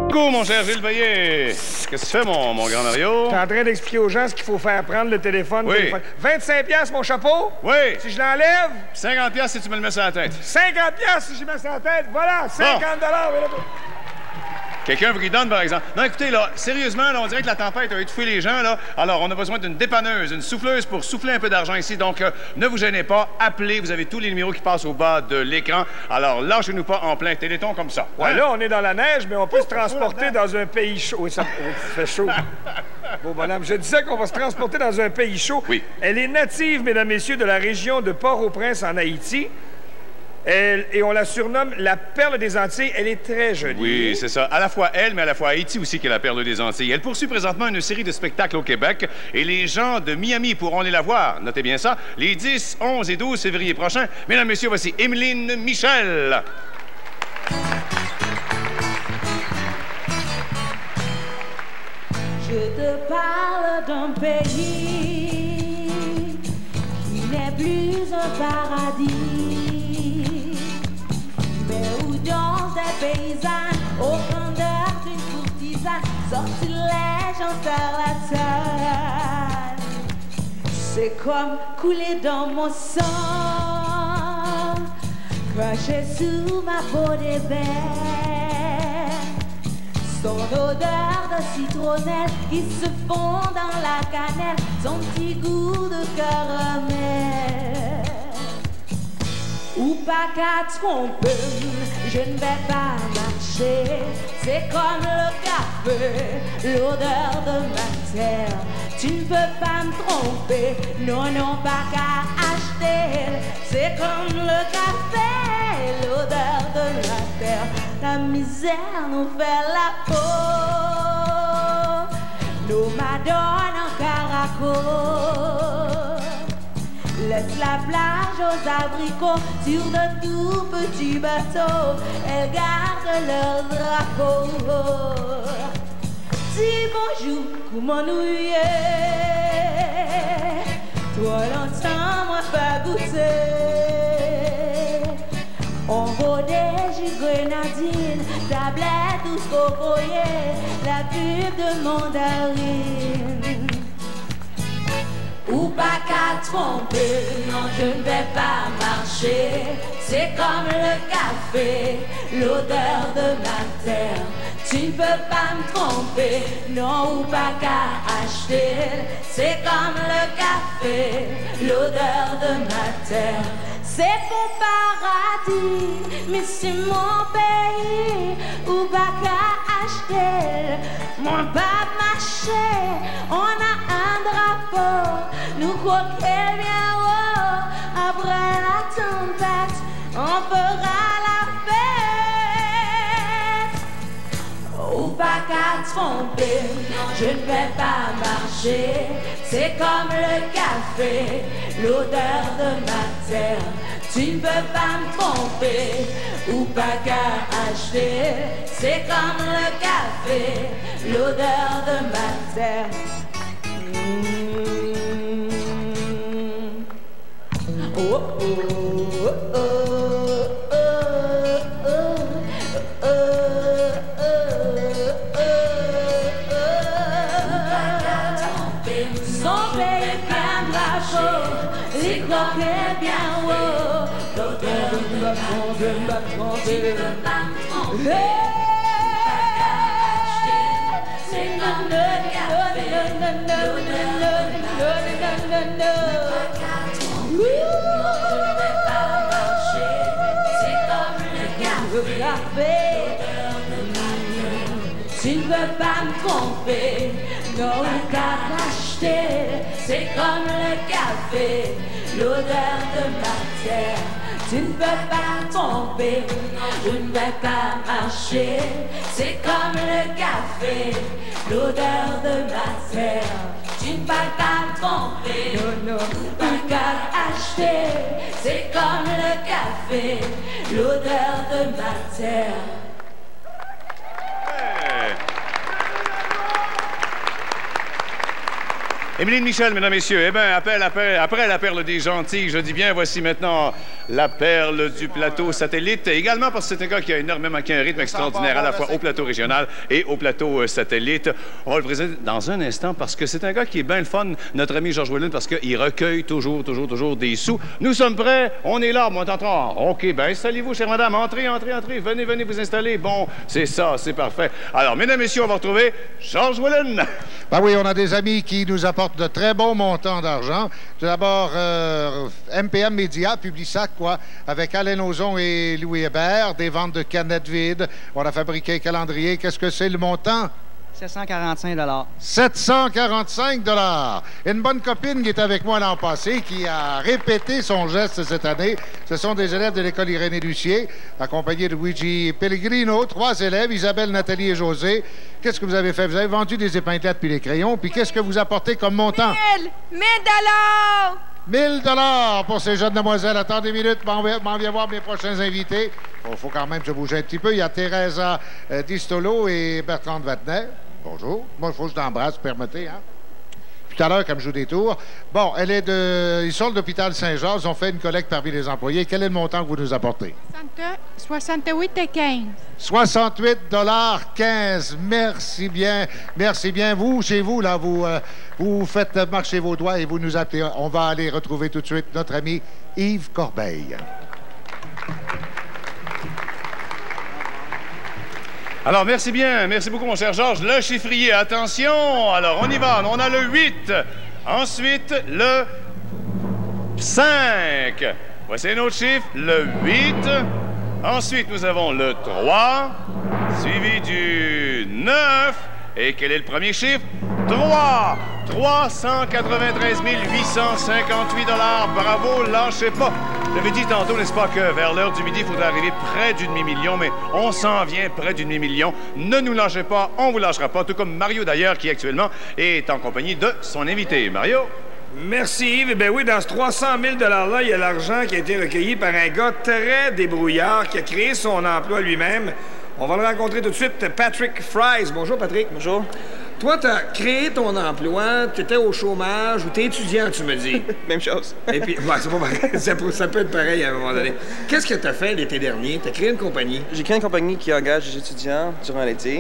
Go, mon cher Gilles Veillé! Qu'est-ce que tu fais, mon grand Mario? Je suis en train d'expliquer aux gens ce qu'il faut faire. Prendre le téléphone. Oui. téléphone. 25 piastres, mon chapeau. Oui. Si je l'enlève. 50 piastres si tu me le mets sur la tête. 50 piastres si je mets sur la tête. Voilà, 50 dollars. Quelqu'un vous donne, par exemple. Non, écoutez, là, sérieusement, là, on dirait que la tempête a étouffé les gens, là. Alors, on a besoin d'une dépanneuse, une souffleuse pour souffler un peu d'argent ici. Donc, ne vous gênez pas, appelez. Vous avez tous les numéros qui passent au bas de l'écran. Alors, lâchez-nous pas en plein téléthon comme ça. Ouais, là, on est dans la neige, mais on peut se transporter dans un pays chaud. Oui, ça fait chaud. Beau bonhomme. Je disais qu'on va se transporter dans un pays chaud. Oui. Elle est native, mesdames, messieurs, de la région de Port-au-Prince, en Haïti. Et on la surnomme la perle des Antilles. Elle est très jolie. Oui, c'est ça. À la fois elle, mais à la fois Haïti aussi, qui est la perle des Antilles. Elle poursuit présentement une série de spectacles au Québec et les gens de Miami pourront aller la voir. Notez bien ça. Les 10, 11 et 12 février prochains. Mesdames, messieurs, voici Émeline Michel. Je te parle d'un pays qui n'est plus un paradis, mais où dansent des paysannes au grandeur d'une courtisane, sortilège en charlatane. C'est comme couler dans mon sang, craché sous ma peau d'ébène. Son odeur de citronnelle qui se fond dans la cannelle, son petit goût de caramel. Ou pas qu'à tromper, je ne vais pas marcher. C'est comme le café, l'odeur de ma terre. Tu ne peux pas me tromper, non, non, pas qu'à acheter. C'est comme le café, l'odeur de la terre. La misère nous fait la peau, nos madones en caracol. Laisse la plage aux abricots sur de tout petits bateaux. Elles gardent leur drapeau. Dis bonjour, comment nous y est? Toi longtemps, moi pas goûté. On vaut des jus grenadine, tablette ou cocoyer, la pub de mandarine. Ou pas qu'à tromper, non je ne vais pas marcher. C'est comme le café, l'odeur de ma terre. Tu ne peux pas me tromper, non ou pas qu'à acheter. C'est comme le café, l'odeur de ma terre. C'est mon paradis, mais c'est mon pays. Ou pas qu'à acheter, mon pas marché. On a un drapeau, nous croquons bien haut. Après la tempête, on fera la fête. Ou pas qu'à tromper, je ne vais pas marcher. C'est comme le café, l'odeur de ma terre. Tu ne peux pas me tromper, ou pas qu'à acheter. C'est comme le café, l'odeur de ma terre. Oh, oh, oh, oh, les croquets bien haut, l'odeur de ma trompe, tu peux pas me tromper, c'est comme le café, l'odeur de ma terre. Je ne vais pas marcher, c'est comme le café, l'odeur de ma terre. Tu ne peux pas me tromper, non, qu'à acheter. C'est comme le café, l'odeur de ma terre. Tu ne peux pas tromper, je ne vais pas marcher. C'est comme le café, l'odeur de ma terre. Tu ne peux pas tromper, non, pas qu'à acheter. C'est comme le café, l'odeur de ma terre. Émeline Michel, mesdames, messieurs. Eh bien, après la perle des gentils, je dis bien, voici maintenant la perle du plateau satellite. Également parce que c'est un gars qui a un rythme extraordinaire à la fois au plateau régional et au plateau satellite. On va le présenter dans un instant parce que c'est un gars qui est bien le fun, notre ami Georges Whelan, parce qu'il recueille toujours des sous. Nous sommes prêts, on est là, mon tonton. OK, bien, installez-vous, chère madame. Entrez. Venez vous installer. Bon, c'est ça, c'est parfait. Alors, mesdames, messieurs, on va retrouver Georges Whelan. Ben oui, on a des amis qui nous apportent de très bons montants d'argent. Tout d'abord, MPM Média, Publisac, quoi, avec Alain Ozon et Louis Hébert, des ventes de canettes vides. On a fabriqué un calendrier. Qu'est-ce que c'est le montant? 745 745 $. Une bonne copine qui est avec moi l'an passé, qui a répété son geste cette année. Ce sont des élèves de l'école Irénée Lucier, accompagnés de Luigi Pellegrino, 3 élèves, Isabelle, Nathalie et José. Qu'est-ce que vous avez fait? Vous avez vendu des épinglettes puis des crayons, puis qu'est-ce que vous apportez comme montant? 1000 $! 1000 $ pour ces jeunes demoiselles. Attendez une minute, m'en viens voir mes prochains invités. Il faut quand même se bouger un petit peu. Il y a Teresa Distolo et Bertrand Vatner. Bonjour. Moi, il faut que je t'embrasse, permettez, hein? Tout à l'heure, comme je joue des tours. Bon, ils sont de l'hôpital Saint-Georges. Ils ont fait une collecte parmi les employés. Quel est le montant que vous nous apportez? 68,15 $68,15. Merci bien. Merci bien. Vous, chez vous, là, vous faites marcher vos doigts et vous nous appelez. On va aller retrouver tout de suite notre ami Yves Corbeil. Alors, merci bien. Merci beaucoup, mon cher Georges. Le chiffrier, attention. Alors, on y va. On a le 8. Ensuite, le 5. Voici un autre chiffre, le 8. Ensuite, nous avons le 3, suivi du 9. Et quel est le premier chiffre? 3. 393 858 $. Bravo, lâchez pas. J'avais dit tantôt, n'est-ce pas, que vers l'heure du midi, il faudrait arriver près du demi-million, mais on s'en vient près du demi-million. Ne nous lâchez pas, on vous lâchera pas, tout comme Mario, d'ailleurs, qui actuellement est en compagnie de son invité. Mario? Merci, Yves. Ben oui, dans ce 300 000 $-là, il y a l'argent qui a été recueilli par un gars très débrouillard qui a créé son emploi lui-même. On va le rencontrer tout de suite, Patrick Fries. Bonjour, Patrick. Bonjour. Toi, tu as créé ton emploi, tu étais au chômage ou tu es étudiant, tu me dis. Même chose. Et puis, c'est pas pareil. Ça peut être pareil à un moment donné. Qu'est-ce que tu as fait l'été dernier? Tu as créé une compagnie. J'ai créé une compagnie qui engage des étudiants durant l'été.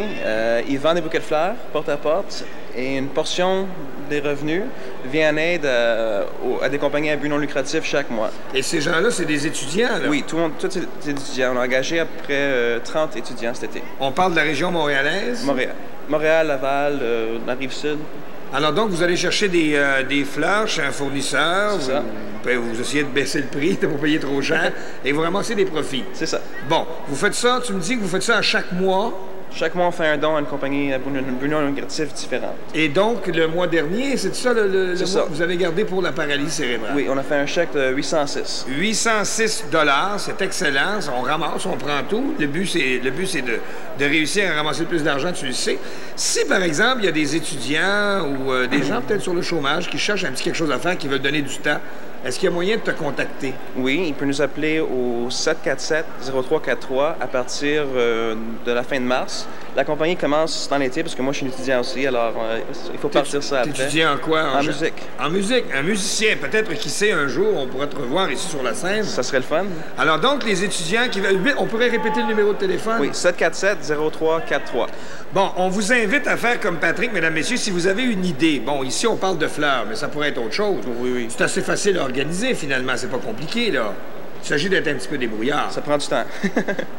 Ils vendent des bouquets de fleurs, porte à porte, et une portion des revenus vient en aide à des compagnies à but non lucratif chaque mois. Et ces gens-là, c'est des étudiants, là? Oui, tous ces étudiants. On a engagé à peu près 30 étudiants cet été. On parle de la région montréalaise? Montréal, Laval, la Rive-Sud. Alors donc, vous allez chercher des fleurs chez un fournisseur. C'est ça. Vous essayez de baisser le prix, de ne pas payer trop cher, et vous ramassez des profits. C'est ça. Bon, vous faites ça, tu me dis que vous faites ça à chaque mois. Chaque mois, on fait un don à une compagnie à but non lucratif différent. Et donc, le mois dernier, c'est ça le mois que vous avez gardé pour la paralysie cérébrale? Oui, on a fait un chèque de 806. 806 $, c'est excellent. On ramasse, on prend tout. Le but, c'est de réussir à ramasser le plus d'argent, tu le sais. Si, par exemple, il y a des étudiants ou des gens peut-être sur le chômage qui cherchent un petit quelque chose à faire, qui veulent donner du temps, est-ce qu'il y a moyen de te contacter? Oui, il peut nous appeler au 747-0343 à partir de la fin de mars. La compagnie commence dans l'été parce que moi, je suis un étudiant aussi, alors il faut partir ça après. T'es étudiant en quoi? En musique. En musique. Un musicien. Peut-être, qui sait, un jour, on pourrait te revoir ici sur la scène. Ça serait le fun. Alors donc, les étudiants qui veulent... On pourrait répéter le numéro de téléphone? Oui, 747-0343. Bon, on vous invite à faire comme Patrick, mesdames, messieurs, si vous avez une idée. Bon, ici, on parle de fleurs, mais ça pourrait être autre chose. Oui. C'est assez facile à organiser, finalement. C'est pas compliqué, là. Il s'agit d'être un petit peu débrouillard. Ça prend du temps.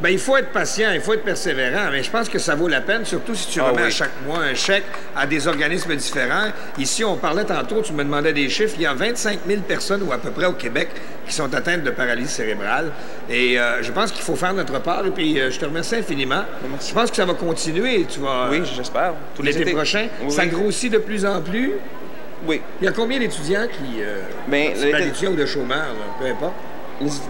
Bien, il faut être patient, il faut être persévérant, mais je pense que ça vaut la peine, surtout si tu remets à chaque mois un chèque à des organismes différents. Ici, on parlait tantôt, tu me demandais des chiffres, il y a 25 000 personnes, ou à peu près au Québec, qui sont atteintes de paralysie cérébrale. Et je pense qu'il faut faire notre part, et puis je te remercie infiniment. Merci. Je pense que ça va continuer, tu vas... Oui, j'espère. L'été prochain. Oui. Ça grossit de plus en plus. Oui. Il y a combien d'étudiants qui... d'étudiants ou de chômeurs, là, peu importe.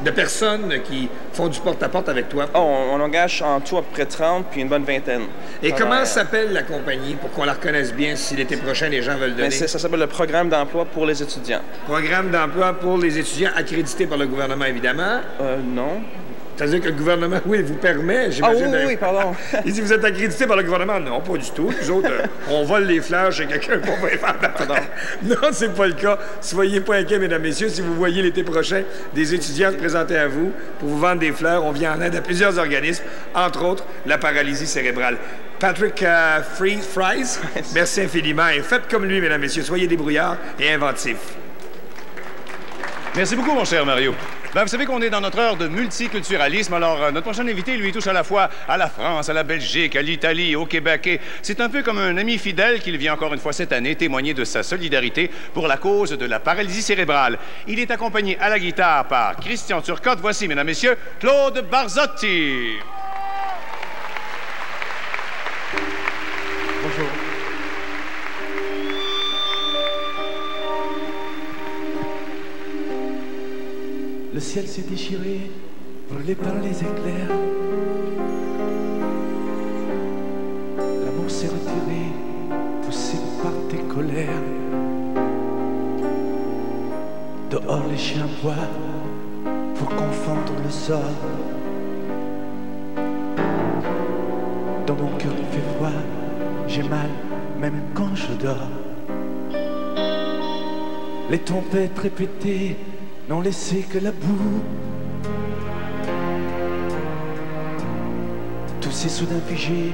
De personnes qui font du porte-à-porte avec toi? On engage en tout à peu près 30, puis une bonne vingtaine. Et comment s'appelle la compagnie pour qu'on la reconnaisse bien si l'été prochain les gens veulent donner? Ça s'appelle le Programme d'emploi pour les étudiants. Programme d'emploi pour les étudiants accrédité par le gouvernement, évidemment? Non. C'est-à-dire que le gouvernement, oui, vous permet, j'imagine. Ah oui, pardon. Il dit, vous êtes accrédité par le gouvernement. Non, pas du tout. Nous autres, on vole les fleurs chez quelqu'un qu'on va les vendre. Non, c'est pas le cas. Soyez pas inquiets, mesdames, messieurs. Si vous voyez l'été prochain des étudiants se présenter à vous pour vous vendre des fleurs, on vient en aide à plusieurs organismes, entre autres la paralysie cérébrale. Patrick Fries, merci infiniment. Et faites comme lui, mesdames, messieurs. Soyez débrouillards et inventifs. Merci beaucoup, mon cher Mario. Ben, vous savez qu'on est dans notre heure de multiculturalisme, alors notre prochain invité, lui, touche à la fois à la France, à la Belgique, à l'Italie, au Québec. Et c'est un peu comme un ami fidèle qu'il vient encore une fois cette année témoigner de sa solidarité pour la cause de la paralysie cérébrale. Il est accompagné à la guitare par Christian Turcotte. Voici, mesdames, messieurs, Claude Barzotti. Bonjour. Le ciel s'est déchiré, brûlé par les éclairs. L'amour s'est retiré, poussé par tes colères. Dehors les chiens aboient pour confondre le sort. Dans mon cœur il fait froid, j'ai mal même quand je dors. Les tempêtes répétées n'ont laissé que la boue. Tout s'est soudain figé,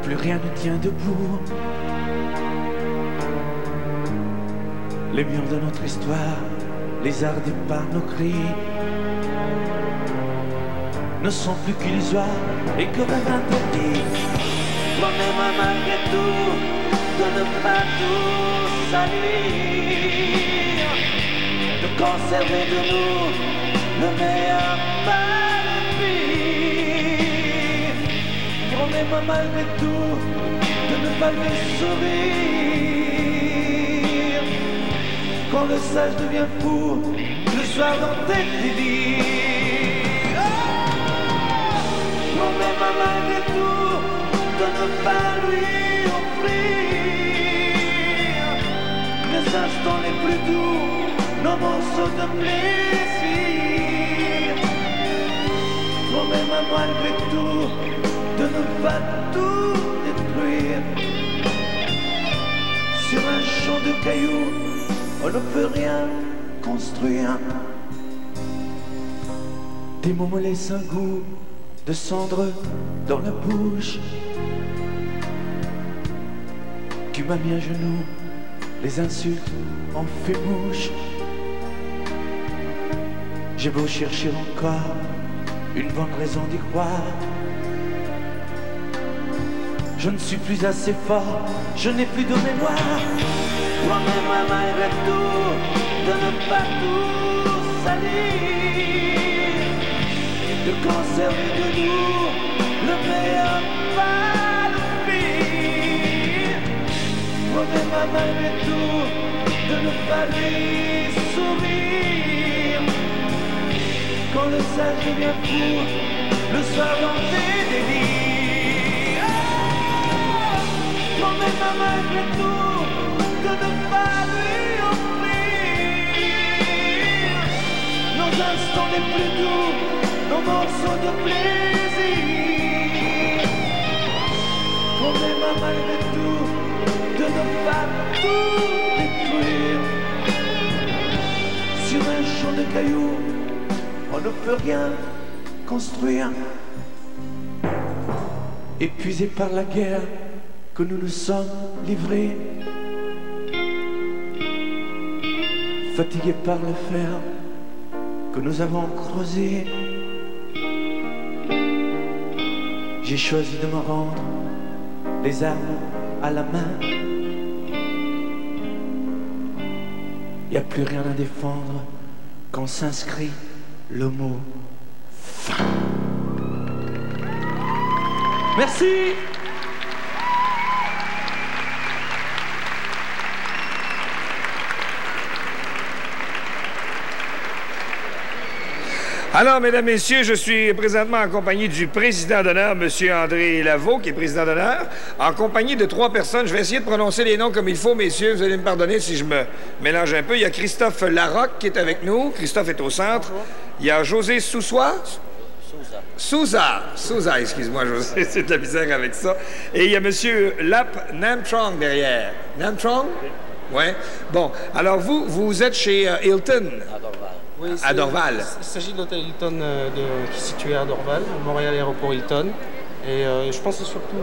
plus rien ne tient debout. Les murs de notre histoire, lézardés par nos cris, ne sont plus qu'illusoires et que rien interdit. Promets-moi malgré tout de ne pas tout salir, de conserver de nous le meilleur pas le pire. Promets-moi malgré tout de ne pas lui sourire quand le sage devient fou le soir dans tes délires. Promets-moi malgré tout de ne pas lui offrir les instants les plus doux, nos morceaux de plaisir. Promets-moi malgré tout de ne pas tout détruire. Sur un champ de cailloux, on ne peut rien construire. Tes mots me laissent un goût de cendre dans la bouche. Tu m'as mis à genoux, les insultes ont fait mouche. J'ai beau chercher encore une bonne raison d'y croire, je ne suis plus assez fort, je n'ai plus de mémoire. Promets-moi malgré tout de ne pas tout salir, de conserver de nous le meilleur pas le pire. Promets-moi malgré tout de ne pas lui sourire quand le sage devient fou le soir dans tes délires. Promets-moi malgré tout de ne pas lui offrir nos instants les plus doux, nos morceaux de plaisir. Promets-moi malgré tout de ne pas tout détruire. Sur un champ de cailloux, on ne peut rien construire. Épuisés par la guerre que nous nous sommes livrés, fatigués par le fer que nous avons creusé, j'ai choisi de me rendre les armes à la main. Il n'y a plus rien à défendre quand s'inscrit le mot fin. Merci. Alors, mesdames, messieurs, je suis présentement en compagnie du président d'honneur, M. André Lavaux, qui est président d'honneur, en compagnie de 3 personnes. Je vais essayer de prononcer les noms comme il faut, messieurs. Vous allez me pardonner si je me mélange un peu. Il y a Christophe Larocque qui est avec nous. Christophe est au centre. Il y a José Soussois. Souza, excuse-moi, José, c'est de la misère avec ça. Et il y a M. Lap Namtrong derrière. Namtrong? Oui. Bon, alors vous êtes chez Hilton. À Dorval. Oui, à Dorval. Il s'agit de l'hôtel Hilton qui est situé à Dorval, Montréal Aéroport Hilton. Et je pense que c'est surtout...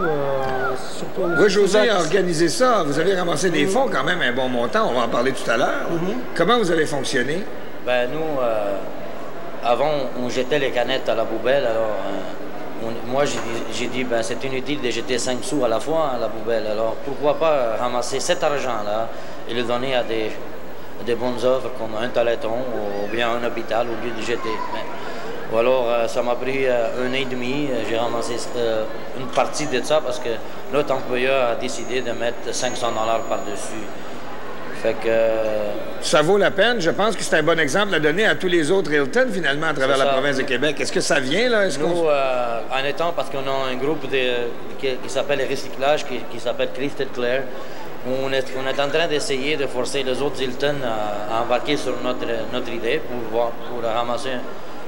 Oui, José a organisé ça. Vous avez ramassé des fonds, quand même, un bon montant. On va en parler tout à l'heure. Comment vous avez fonctionné? Ben nous, avant, on jetait les canettes à la poubelle. Alors, moi, j'ai dit, ben c'est inutile de jeter 5 sous à la fois à la poubelle. Alors, pourquoi pas ramasser cet argent-là et le donner à des bonnes œuvres comme un téléthon ou bien un hôpital au lieu de jeter. Ou alors, ça m'a pris 1 an et demi. J'ai ramassé une partie de ça parce que notre employeur a décidé de mettre 500 $ par-dessus. Fait que... Ça vaut la peine. Je pense que c'est un bon exemple à donner à tous les autres Hilton, finalement, à travers la province de Québec. Est-ce que ça vient, là? Nous, en étant, parce qu'on a un groupe qui s'appelle le recyclage, qui s'appelle Crystal Clear, on est en train d'essayer de forcer les autres Hilton à embarquer sur notre idée pour ramasser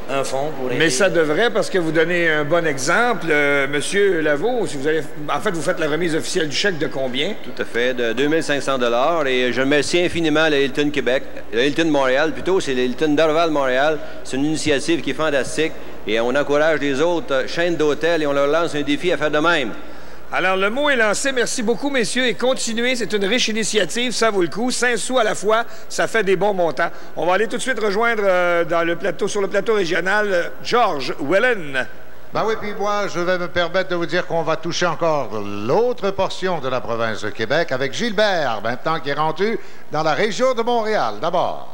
un fonds pour aider. Mais ça devrait, parce que vous donnez un bon exemple. Monsieur Lavaux, si vous avez... En fait, vous faites la remise officielle du chèque de combien? Tout à fait, de 2500 $ et je remercie infiniment le Hilton Québec, le Hilton Montréal, plutôt, c'est le Hilton Dorval-Montréal. C'est une initiative qui est fantastique et on encourage les autres chaînes d'hôtels et on leur lance un défi à faire de même. Alors, le mot est lancé. Merci beaucoup, messieurs. Et continuez. C'est une riche initiative. Ça vaut le coup. 5 sous à la fois, ça fait des bons montants. On va aller tout de suite rejoindre sur le plateau régional George Wellen. Ben oui, puis moi, je vais me permettre de vous dire qu'on va toucher encore l'autre portion de la province de Québec avec Gilbert, maintenant qui est rendu dans la région de Montréal. D'abord.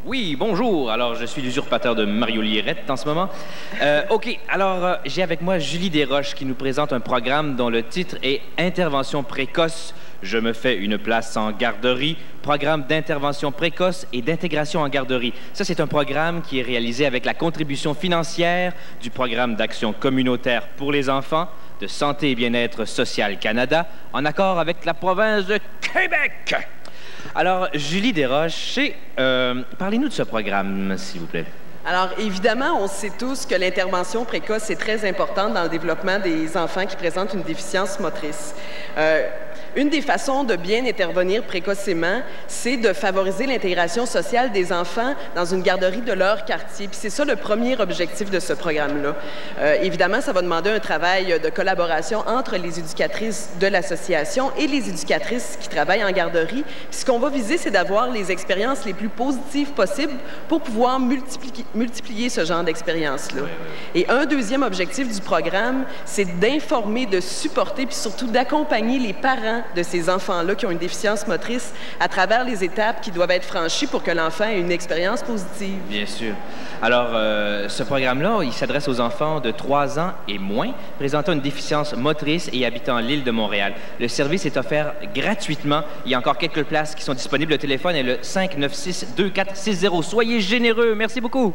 Oui, bonjour. Alors, je suis l'usurpateur de Mario Lirette en ce moment. OK, alors, j'ai avec moi Julie Desroches qui nous présente un programme dont le titre est « Intervention précoce. Je me fais une place en garderie. Programme d'intervention précoce et d'intégration en garderie. » Ça, c'est un programme qui est réalisé avec la contribution financière du programme d'action communautaire pour les enfants de Santé et Bien-être Social Canada, en accord avec la province de Québec. Alors, Julie Desroches, parlez-nous de ce programme, s'il vous plaît. Alors, évidemment, on sait tous que l'intervention précoce est très importante dans le développement des enfants qui présentent une déficience motrice. Une des façons de bien intervenir précocement, c'est de favoriser l'intégration sociale des enfants dans une garderie de leur quartier. Puis c'est ça le premier objectif de ce programme-là. Évidemment, ça va demander un travail de collaboration entre les éducatrices de l'association et les éducatrices qui travaillent en garderie. Puis ce qu'on va viser, c'est d'avoir les expériences les plus positives possibles pour pouvoir multiplier ce genre d'expériences-là. Et un deuxième objectif du programme, c'est d'informer, de supporter, puis surtout d'accompagner les parents de ces enfants-là qui ont une déficience motrice à travers les étapes qui doivent être franchies pour que l'enfant ait une expérience positive. Bien sûr. Alors, ce programme-là, il s'adresse aux enfants de 3 ans et moins, présentant une déficience motrice et habitant l'île de Montréal. Le service est offert gratuitement. Il y a encore quelques places qui sont disponibles. Le téléphone est le 596-2460. Soyez généreux. Merci beaucoup.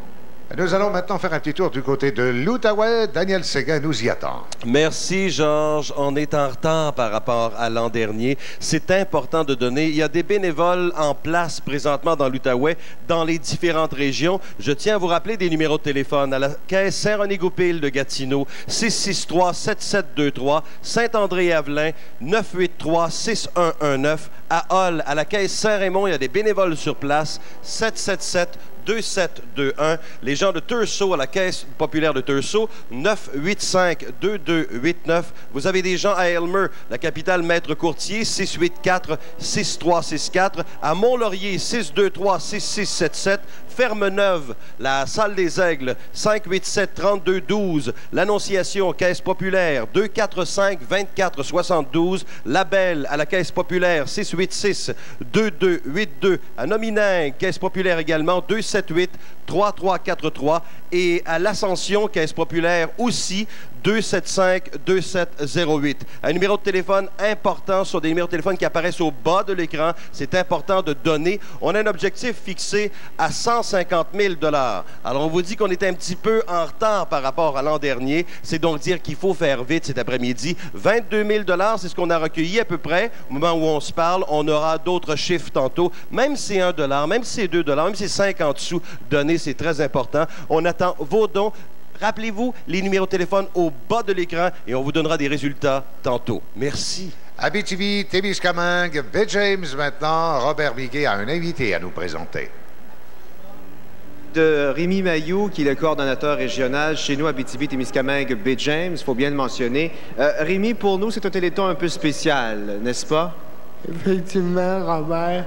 Nous allons maintenant faire un petit tour du côté de l'Outaouais. Daniel Séguin nous y attend. Merci, Georges. On est en retard par rapport à l'an dernier. C'est important de donner. Il y a des bénévoles en place présentement dans l'Outaouais, dans les différentes régions. Je tiens à vous rappeler des numéros de téléphone. À la caisse Saint-René-Goupil de Gatineau, 663-7723. Saint-André-Avelin, 983-6119. À Hall, à la caisse Saint-Raymond, il y a des bénévoles sur place, 777-2721. Les gens de Tursault, à la Caisse populaire de Tursault, 985-2289. Vous avez des gens à Aylmer, la capitale Maître Courtier, 684-6364. À Mont-Laurier, 623-6677. Ferme-Neuve, la Salle des Aigles, 587-3212. L'Annonciation, Caisse populaire, 245-2472. La Belle, à la Caisse populaire, 686-2282. À Nomineng, Caisse populaire également, 278-3343. Et à l'Ascension, Caisse populaire aussi, 275-2708. Un numéro de téléphone important sur des numéros de téléphone qui apparaissent au bas de l'écran. C'est important de donner. On a un objectif fixé à 150 000 $. Alors, on vous dit qu'on est un petit peu en retard par rapport à l'an dernier. C'est donc dire qu'il faut faire vite cet après-midi. 22 000 $, c'est ce qu'on a recueilli à peu près. Au moment où on se parle, on aura d'autres chiffres tantôt. Même si c'est 1 $, même si c'est 2 $, même si c'est 50 sous donnés, c'est très important. On attend vos dons. Rappelez-vous les numéros de téléphone au bas de l'écran et on vous donnera des résultats tantôt. Merci. Abitibi, Témiscamingue, Baie James maintenant. Robert Miguet a un invité à nous présenter. De Rémi Mailloux, qui est le coordonnateur régional chez nous, Abitibi-Témiscamingue, Baie James, il faut bien le mentionner. Rémi, pour nous, c'est un téléthon un peu spécial, n'est-ce pas? Effectivement, Robert.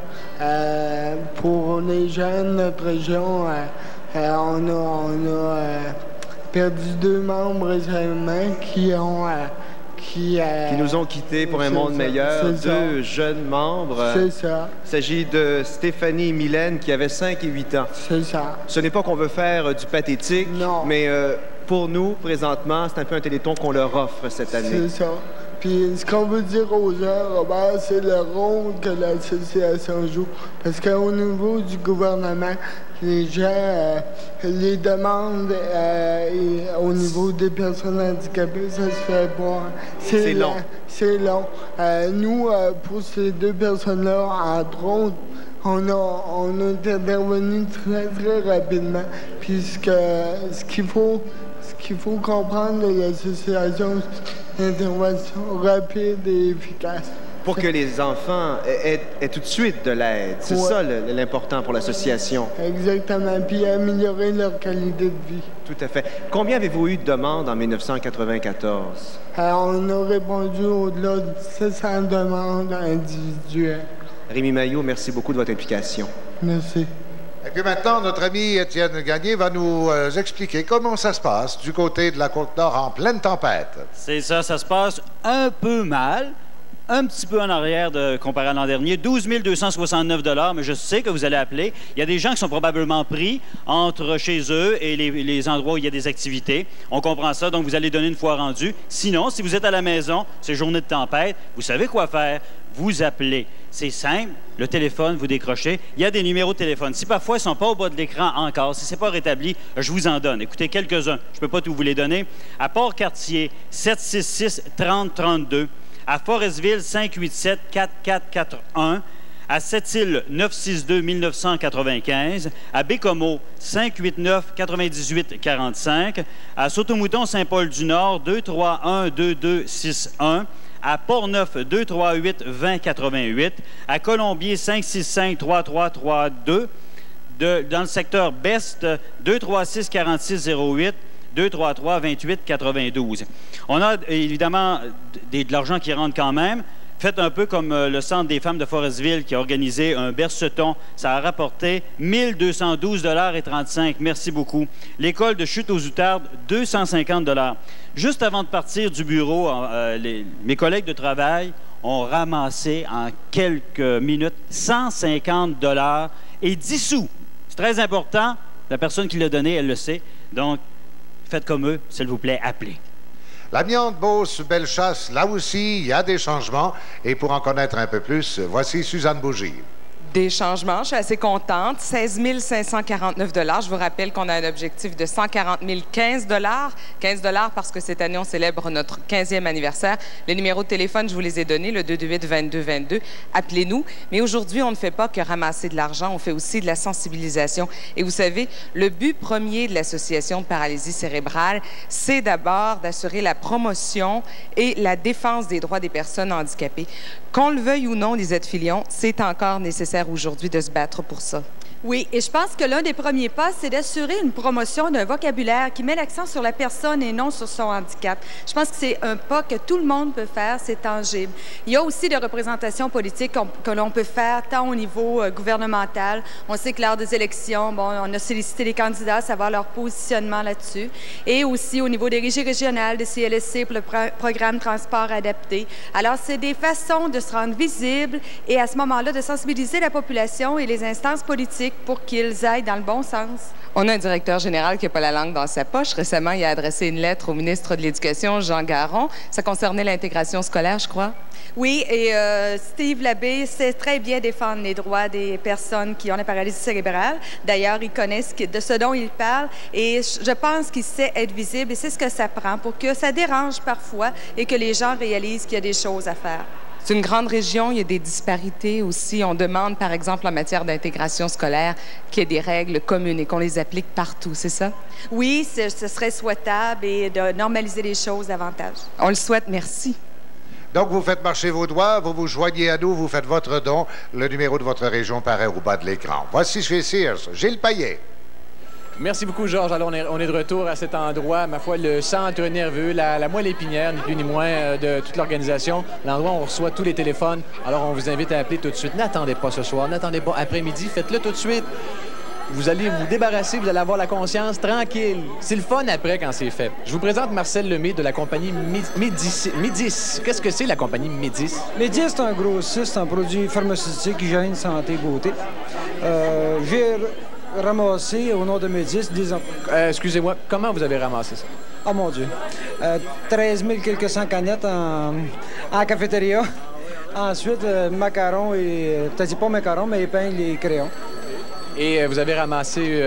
Pour les jeunes de notre région, on a perdu 2 membres récemment qui nous ont quittés pour un monde meilleur. 2 jeunes membres. C'est ça. Il s'agit de Stéphanie et Mylène qui avaient 5 et 8 ans. C'est ça. Ce n'est pas qu'on veut faire du pathétique, mais pour nous, présentement, c'est un peu un téléthon qu'on leur offre cette année. C'est ça. Puis ce qu'on veut dire aux gens, Robert, c'est le rôle que l'association joue. Parce qu'au niveau du gouvernement, les gens, les demandes au niveau des personnes handicapées, ça se fait pas. C'est long. C'est long. Nous, pour ces 2 personnes-là, entre autres, on est intervenu très, très rapidement. Puis ce qu'il faut comprendre de l'association, c'est une intervention rapide et efficace. Pour que les enfants aient tout de suite de l'aide. C'est ça l'important pour l'association. Exactement. Puis améliorer leur qualité de vie. Tout à fait. Combien avez-vous eu de demandes en 1994? On a répondu au-delà de 700 demandes individuelles. Rémi Mailloux, merci beaucoup de votre implication. Merci. Et puis maintenant, notre ami Étienne Gagné va nous expliquer comment ça se passe du côté de la Côte-Nord en pleine tempête. C'est ça, ça se passe un peu mal. Un petit peu en arrière comparé à l'an dernier. 12 269 $, mais je sais que vous allez appeler. Il y a des gens qui sont probablement pris entre chez eux et les endroits où il y a des activités. On comprend ça, donc vous allez donner une fois rendu. Sinon, si vous êtes à la maison, c'est journée de tempête, vous savez quoi faire. Vous appelez. C'est simple. Le téléphone, vous décrochez. Il y a des numéros de téléphone. Si parfois ils ne sont pas au bas de l'écran encore, si ce n'est pas rétabli, je vous en donne. Écoutez, quelques-uns. Je ne peux pas tout vous les donner. À Port-Cartier, 766-3032. À Forestville, 587-4441. À Sept-Îles, 962-1995. À Bécomo, 589-9845. À Sautomouton-Saint-Paul-du-Nord, 231-2261. À Port-Neuf, 238-2088. À Colombier, 565-3332. Dans le secteur Best, 236-4608. 233-28-92. On a évidemment de l'argent qui rentre quand même. Faites un peu comme le Centre des femmes de Forestville qui a organisé un berceton. Ça a rapporté 1212,35 $. Merci beaucoup. L'école de chute aux outardes, 250 $. Juste avant de partir du bureau, mes collègues de travail ont ramassé en quelques minutes 150 $ et 10 sous. C'est très important. La personne qui l'a donné, elle le sait. Donc, faites comme eux, s'il vous plaît, appelez. L'amiante Beauce, Bellechasse, là aussi, il y a des changements. Et pour en connaître un peu plus, voici Suzanne Bougie. Des changements, je suis assez contente. 16 549 $. Je vous rappelle qu'on a un objectif de 140 015 $. 15 $ parce que cette année, on célèbre notre 15e anniversaire. Les numéros de téléphone, je vous les ai donnés, le 228-2222. Appelez-nous. Mais aujourd'hui, on ne fait pas que ramasser de l'argent, on fait aussi de la sensibilisation. Et vous savez, le but premier de l'Association de paralysie cérébrale, c'est d'abord d'assurer la promotion et la défense des droits des personnes handicapées. Qu'on le veuille ou non, Lisette Filion, c'est encore nécessaire aujourd'hui de se battre pour ça. Oui, et je pense que l'un des premiers pas, c'est d'assurer une promotion d'un vocabulaire qui met l'accent sur la personne et non sur son handicap. Je pense que c'est un pas que tout le monde peut faire, c'est tangible. Il y a aussi des représentations politiques que l'on peut faire tant au niveau gouvernemental. On sait que lors des élections, on a sollicité les candidats à savoir leur positionnement là-dessus. Et aussi au niveau des régies régionales, des CLSC pour le programme Transport adapté. Alors, c'est des façons de se rendre visible et à ce moment-là, de sensibiliser la population et les instances politiques pour qu'ils aillent dans le bon sens. On a un directeur général qui n'a pas la langue dans sa poche. Récemment, il a adressé une lettre au ministre de l'Éducation, Jean Garon. Ça concernait l'intégration scolaire, je crois. Oui, et Steve Labbé sait très bien défendre les droits des personnes qui ont la paralysie cérébrale. D'ailleurs, il connaît de ce dont il parle et je pense qu'il sait être visible et c'est ce que ça prend pour que ça dérange parfois et que les gens réalisent qu'il y a des choses à faire. C'est une grande région, il y a des disparités aussi. On demande, par exemple, en matière d'intégration scolaire, qu'il y ait des règles communes et qu'on les applique partout, c'est ça? Oui, ce serait souhaitable et de normaliser les choses davantage. On le souhaite, merci. Donc, vous faites marcher vos doigts, vous vous joignez à nous, vous faites votre don. Le numéro de votre région paraît au bas de l'écran. Voici chez Sears, Gilles Payet. Merci beaucoup, Georges. Alors, on est de retour à cet endroit, ma foi, le centre nerveux, la moelle épinière, ni plus ni moins, de toute l'organisation. L'endroit où on reçoit tous les téléphones. Alors, on vous invite à appeler tout de suite. N'attendez pas ce soir, n'attendez pas après-midi, faites-le tout de suite. Vous allez vous débarrasser, vous allez avoir la conscience tranquille. C'est le fun après quand c'est fait. Je vous présente Marcel Lemay de la compagnie Médis. Qu'est-ce que c'est la compagnie Médis? Médis, c'est un grossiste en produits pharmaceutiques, hygiène, santé, beauté. J'ai ramassé au nom de Médis des... Excusez-moi, comment vous avez ramassé ça? Oh mon Dieu. 13 000 quelques cent canettes en cafétéria. Ensuite, macarons et... T'as dit pas macarons, mais épingles et crayons. Et vous avez ramassé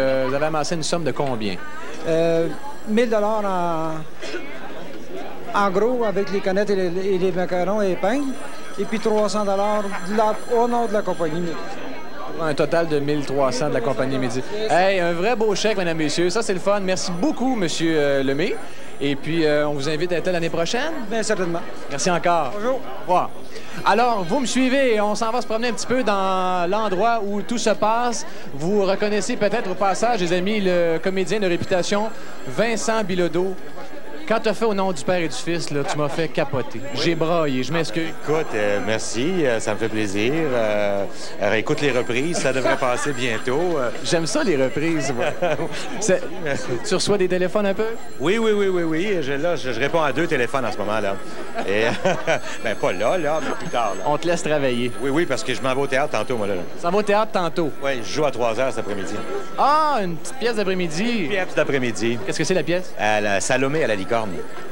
une somme de combien? 1 000 en gros avec les canettes et les macarons et épingles. Et puis 300 au nom de la compagnie. Un total de 1 300 de la compagnie Médis. Hey, un vrai beau chèque, mesdames et messieurs. Ça, c'est le fun. Merci beaucoup, monsieur Lemay. Et puis, on vous invite à être là l'année prochaine? Bien, certainement. Merci encore. Bonjour. Au revoir. Alors, vous me suivez et on s'en va se promener un petit peu dans l'endroit où tout se passe. Vous reconnaissez peut-être au passage, les amis, le comédien de réputation Vincent Bilodeau. Quand tu as fait au nom du Père et du Fils, là, tu m'as fait capoter. J'ai braillé, je m'excuse. Écoute, merci, ça me fait plaisir. Écoute les reprises, ça devrait passer bientôt. J'aime ça, les reprises. Tu reçois des téléphones un peu? Oui. Je réponds à 2 téléphones en ce moment, là. Et, ben, pas là, mais plus tard. Là. On te laisse travailler. Oui, parce que je m'en vais au théâtre tantôt, moi, là. Ça va au théâtre tantôt? Oui, je joue à 3 heures cet après-midi. Ah, une petite pièce d'après-midi. Une pièce d'après-midi. Qu'est-ce que c'est, la pièce? La Salomé à la licorne.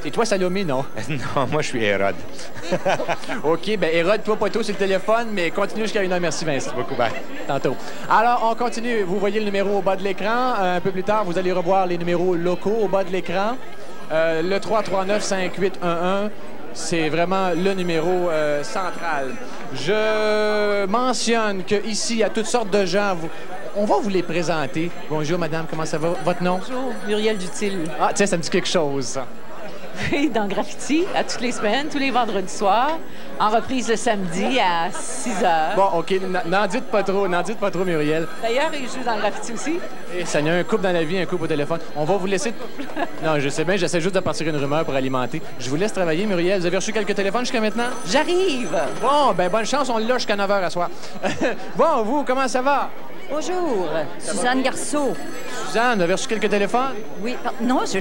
Et toi, Salomé, non? Non, moi, je suis Hérode. OK, bien, Hérode, toi, pas tout sur le téléphone, mais continue jusqu'à 1h. Merci, Vincent. Beaucoup, bye. Tantôt. Alors, on continue. Vous voyez le numéro au bas de l'écran. Un peu plus tard, vous allez revoir les numéros locaux au bas de l'écran. Le 339-5811, c'est vraiment le numéro central. Je mentionne qu'ici, il y a toutes sortes de gens. On va vous les présenter. Bonjour, madame, comment ça va? Votre nom? Bonjour, Muriel Dutil. Ah, tiens, ça me dit quelque chose, ça. Oui, dans Graffiti, à toutes les semaines, tous les vendredis soirs, en reprise le samedi à 6 h. Bon, OK, n'en dites pas trop, Muriel. D'ailleurs, il joue dans Graffiti aussi. Et ça y a un couple dans la vie, un couple au téléphone. On va vous laisser... Non, je sais bien, j'essaie juste de partir une rumeur pour alimenter. Je vous laisse travailler, Muriel. Vous avez reçu quelques téléphones jusqu'à maintenant? J'arrive! Bon, ben bonne chance, on l'a jusqu'à 9 h à soir. Bon, vous, comment ça va? Bonjour, Suzanne Garceau. Suzanne, vous avez reçu quelques téléphones? Oui, non, je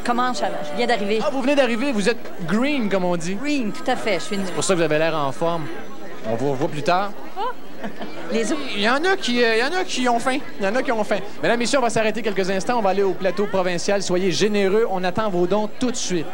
viens d'arriver. Ah, vous venez d'arriver, vous êtes green, comme on dit. Green, tout à fait. C'est pour ça que vous avez l'air en forme. On vous revoit plus tard. Les autres? Il y en a qui ont faim. Mesdames et messieurs, on va s'arrêter quelques instants. On va aller au plateau provincial. Soyez généreux. On attend vos dons tout de suite.